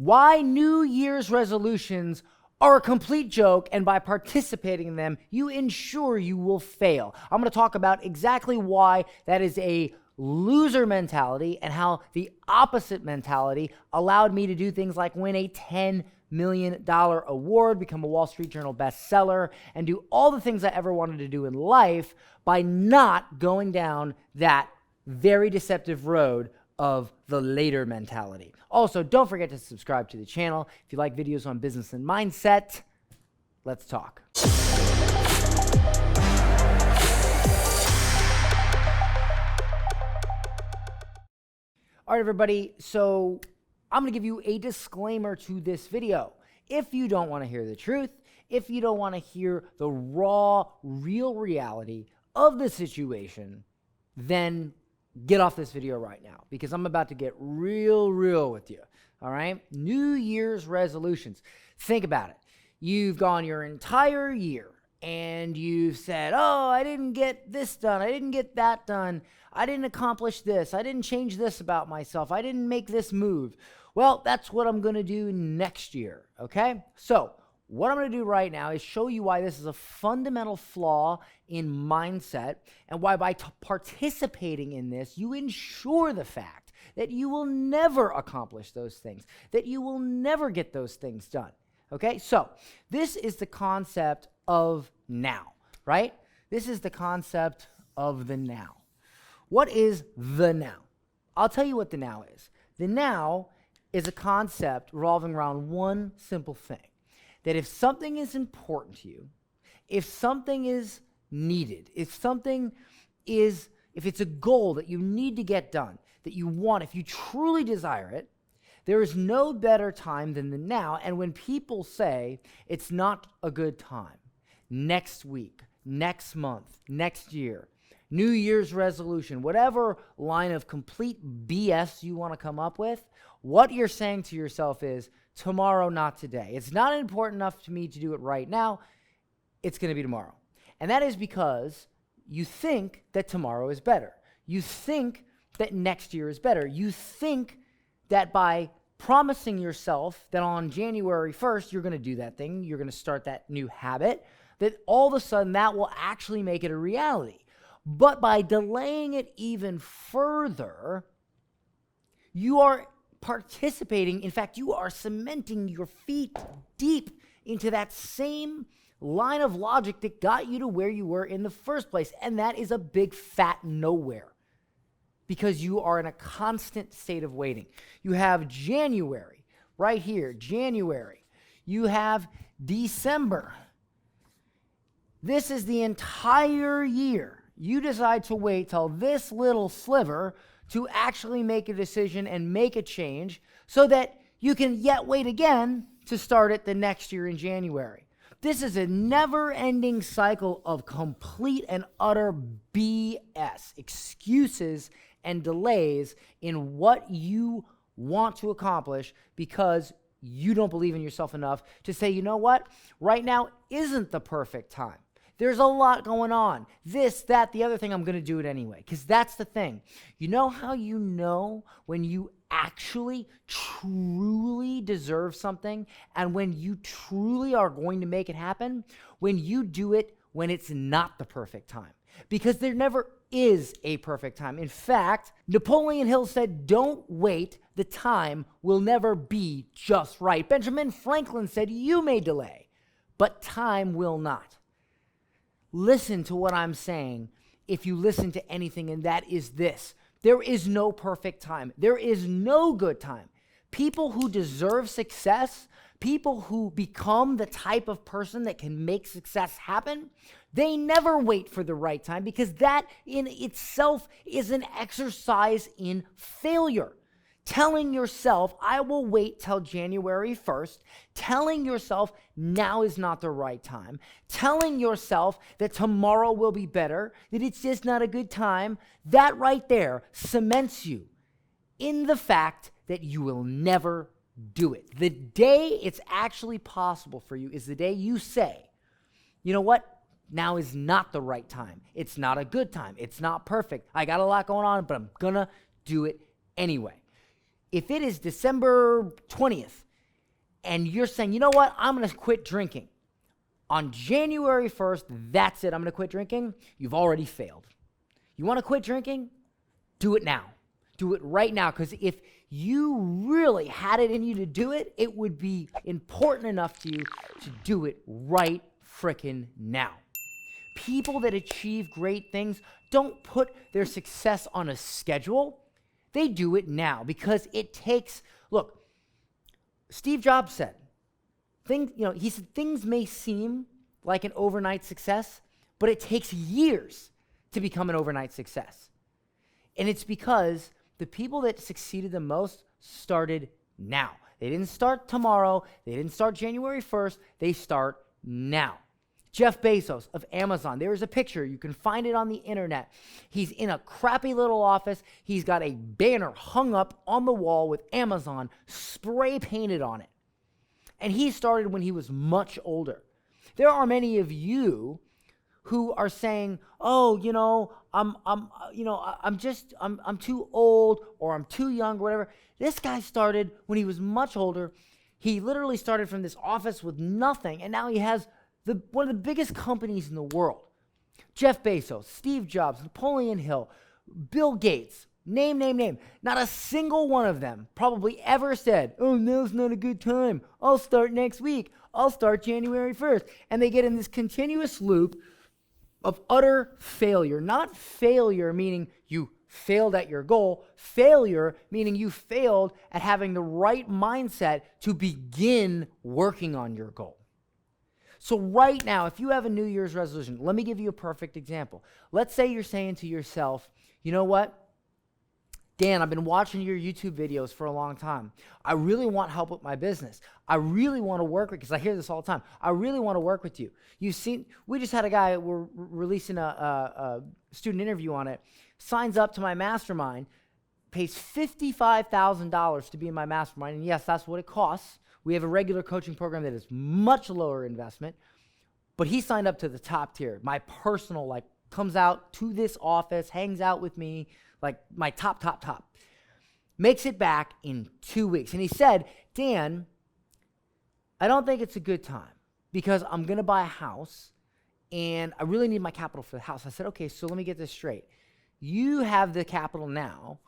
why New Year's resolutions are a complete joke, and by participating in them, you ensure you will fail. I'm going to talk about exactly why that is a loser mentality and how the opposite mentality allowed me to do things like win a $10 million award, become a Wall Street Journal bestseller, and do all the things I ever wanted to do in life by not going down that very deceptive road of the later mentality. Also, don't forget to subscribe to the channel. If you like videos on business and mindset, let's talk. All right, everybody, so I'm going to give you a disclaimer to this video. If you don't want to hear the truth, if you don't want to hear the raw, real reality of the situation, then get off this video right now, because I'm about to get real with you, all right? New Year's resolutions. Think about it. You've gone your entire year and you've said, oh, I didn't get this done. I didn't get that done. I didn't accomplish this. I didn't change this about myself. I didn't make this move. Well, that's what I'm going to do next year, okay? So what I'm going to do right now is show you why this is a fundamental flaw in mindset, and why by participating in this, you ensure the fact that you will never accomplish those things, that you will never get those things done, okay? So this is the concept of now, right? This is the concept of the now. What is the now? I'll tell you what the now is. The now is a concept revolving around one simple thing. That if something is important to you, if something is needed, if it's a goal that you need to get done, that you want, if you truly desire it, there is no better time than the now. And when people say it's not a good time, next week, next month, next year, New Year's resolution, whatever line of complete BS you want to come up with, what you're saying to yourself is, tomorrow, not today. It's not important enough to me to do it right now. It's going to be tomorrow. And that is because you think that tomorrow is better. You think that next year is better. You think that by promising yourself that on January 1st, you're going to do that thing, you're going to start that new habit, that all of a sudden that will actually make it a reality. But by delaying it even further, you are participating, in fact, you are cementing your feet deep into that same line of logic that got you to where you were in the first place. And that is a big fat nowhere, because you are in a constant state of waiting. You have January right here, January. You have December. This is the entire year. You decide to wait till this little sliver to actually make a decision and make a change so that you can yet wait again to start it the next year in January. This is a never-ending cycle of complete and utter BS, excuses and delays in what you want to accomplish because you don't believe in yourself enough to say, you know what, right now isn't the perfect time. There's a lot going on. This, that, the other thing, I'm going to do it anyway. Because that's the thing. You know how you know when you actually, truly deserve something, and when you truly are going to make it happen? When you do it when it's not the perfect time. Because there never is a perfect time. In fact, Napoleon Hill said, don't wait. The time will never be just right. Benjamin Franklin said, you may delay, but time will not. Listen to what I'm saying if you listen to anything, and that is this. There is no perfect time. There is no good time. People who deserve success, people who become the type of person that can make success happen, they never wait for the right time, because that in itself is an exercise in failure. Telling yourself, I will wait till January 1st, telling yourself now is not the right time, telling yourself that tomorrow will be better, that it's just not a good time, that right there cements you in the fact that you will never do it. The day it's actually possible for you is the day you say, you know what? Now is not the right time. It's not a good time. It's not perfect. I got a lot going on, but I'm gonna do it anyway. If it is December 20th and you're saying, you know what, I'm going to quit drinking. On January 1st, that's it, I'm going to quit drinking. You've already failed. You want to quit drinking? Do it now. Do it right now, because if you really had it in you to do it, it would be important enough to you to do it right frickin' now. People that achieve great things don't put their success on a schedule. They do it now because it takes, look, Steve Jobs said, he said things may seem like an overnight success, but it takes years to become an overnight success. And it's because the people that succeeded the most started now. They didn't start tomorrow. They didn't start January 1st. They start now. Jeff Bezos of Amazon. There is a picture. You can find it on the internet. He's in a crappy little office. He's got a banner hung up on the wall with Amazon spray painted on it. And he started when he was much older. There are many of you who are saying, "Oh, I'm too old, or I'm too young, or whatever." This guy started when he was much older. He literally started from this office with nothing, and now he has one of the biggest companies in the world. Jeff Bezos, Steve Jobs, Napoleon Hill, Bill Gates, name. Not a single one of them probably ever said, "Oh, now's not a good time. I'll start next week. I'll start January 1st. And they get in this continuous loop of utter failure. Not failure meaning you failed at your goal. Failure meaning you failed at having the right mindset to begin working on your goal. So right now, if you have a New Year's resolution, let me give you a perfect example. Let's say you're saying to yourself, "You know what? Dan, I've been watching your YouTube videos for a long time. I really want help with my business. I really want to work with," because I hear this all the time. "I really want to work with you. We just had a guy, we're releasing a student interview on it, signs up to my mastermind, pays $55,000 to be in my mastermind. And yes, that's what it costs. We have a regular coaching program that is much lower investment, but he signed up to the top tier. My personal, comes out to this office, hangs out with me, my top. Makes it back in 2 weeks. And he said, "Dan, I don't think it's a good time because I'm going to buy a house and I really need my capital for the house." I said, "Okay, so let me get this straight. You have the capital now.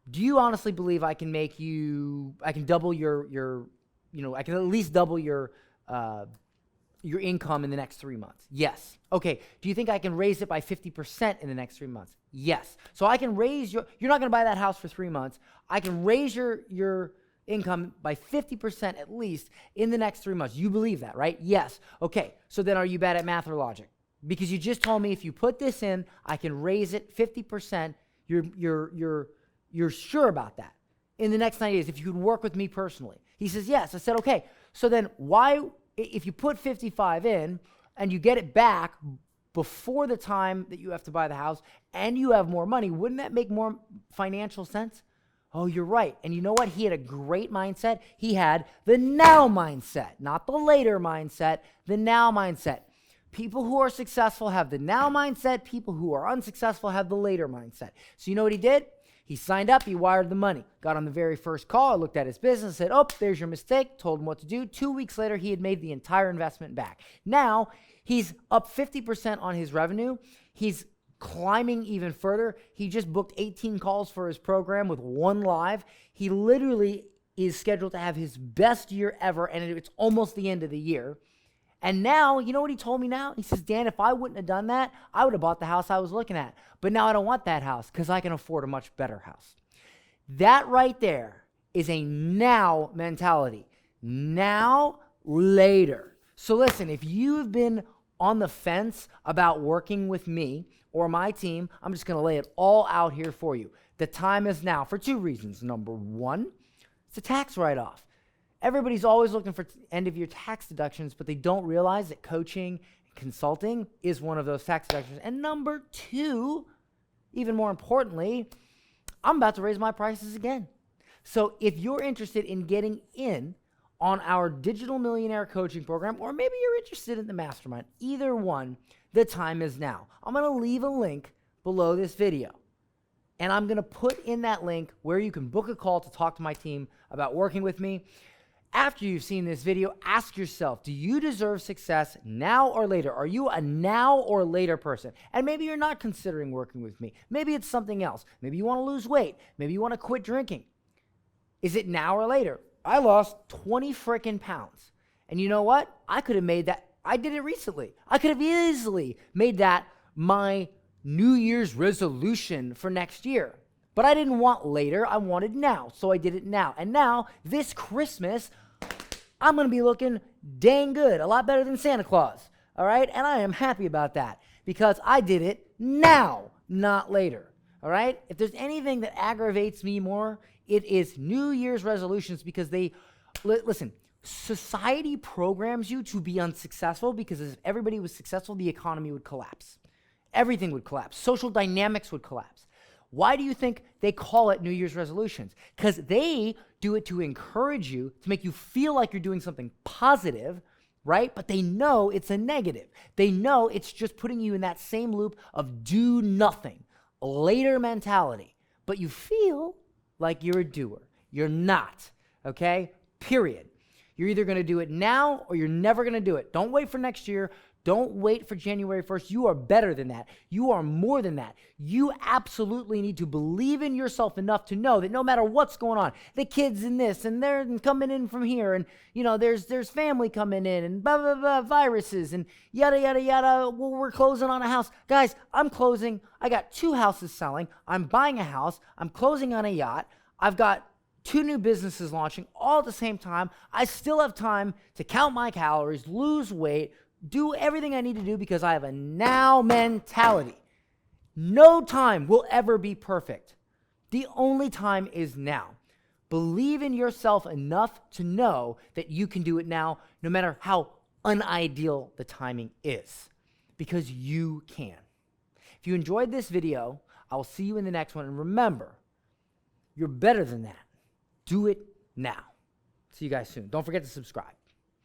Do you honestly believe I can double I can at least double your income in the next 3 months?" "Yes." "Okay, do you think I can raise it by 50% in the next 3 months?" "Yes." "So I can raise you're not going to buy that house for 3 months. I can raise your income by 50% at least in the next 3 months. You believe that, right?" "Yes." "Okay, so then are you bad at math or logic? Because you just told me if you put this in, I can raise it 50%. You're sure about that in the next 90 days if you could work with me personally?" He says, "Yes." I said, "Okay, so then why, if you put 55 in and you get it back before the time that you have to buy the house and you have more money, wouldn't that make more financial sense?" "Oh, you're right." And you know what? He had a great mindset. He had the now mindset, not the later mindset, the now mindset. People who are successful have the now mindset. People who are unsuccessful have the later mindset. So you know what he did? He signed up, he wired the money, got on the very first call, I looked at his business, said, "Oh, there's your mistake," told him what to do. 2 weeks later, he had made the entire investment back. Now, he's up 50% on his revenue. He's climbing even further. He just booked 18 calls for his program with 1 live. He literally is scheduled to have his best year ever, and it's almost the end of the year. And now, you know what he told me now? He says, "Dan, if I wouldn't have done that, I would have bought the house I was looking at. But now I don't want that house because I can afford a much better house." That right there is a now mentality. Now, later. So listen, if you've been on the fence about working with me or my team, I'm just going to lay it all out here for you. The time is now for 2 reasons. Number 1, it's a tax write-off. Everybody's always looking for end-of-year tax deductions, but they don't realize that coaching and consulting is one of those tax deductions. And number 2, even more importantly, I'm about to raise my prices again. So if you're interested in getting in on our Digital Millionaire Coaching Program, or maybe you're interested in the Mastermind, either one, the time is now. I'm going to leave a link below this video. And I'm going to put in that link where you can book a call to talk to my team about working with me. After you've seen this video, ask yourself, do you deserve success now or later? Are you a now or later person? And maybe you're not considering working with me. Maybe it's something else. Maybe you want to lose weight. Maybe you want to quit drinking. Is it now or later? I lost 20 freaking pounds. And you know what? I could have made that. I did it recently. I could have easily made that my New Year's resolution for next year. But I didn't want later. I wanted now. So I did it now. And now, this Christmas, I'm going to be looking dang good. A lot better than Santa Claus. All right? And I am happy about that because I did it now, not later. All right? If there's anything that aggravates me more, it is New Year's resolutions because listen, society programs you to be unsuccessful because if everybody was successful, the economy would collapse. Everything would collapse. Social dynamics would collapse. Why do you think they call it New Year's resolutions? Because they do it to encourage you, to make you feel like you're doing something positive, right? But they know it's a negative. They know it's just putting you in that same loop of do nothing, later mentality. But you feel like you're a doer. You're not, okay? Period. You're either going to do it now or you're never going to do it. Don't wait for next year. Don't wait for January 1st. You are better than that. You are more than that. You absolutely need to believe in yourself enough to know that no matter what's going on, the kids in this and they're coming in from here and, you know, there's family coming in and blah, blah, blah, viruses and yada, yada, yada. Well, we're closing on a house. Guys, I'm closing. I got 2 houses selling. I'm buying a house. I'm closing on a yacht. I've got 2 new businesses launching all at the same time. I still have time to count my calories, lose weight, do everything I need to do because I have a now mentality. No time will ever be perfect. The only time is now. Believe in yourself enough to know that you can do it now, no matter how unideal the timing is, because you can. If you enjoyed this video, I will see you in the next one. And remember, you're better than that. Do it now. See you guys soon. Don't forget to subscribe.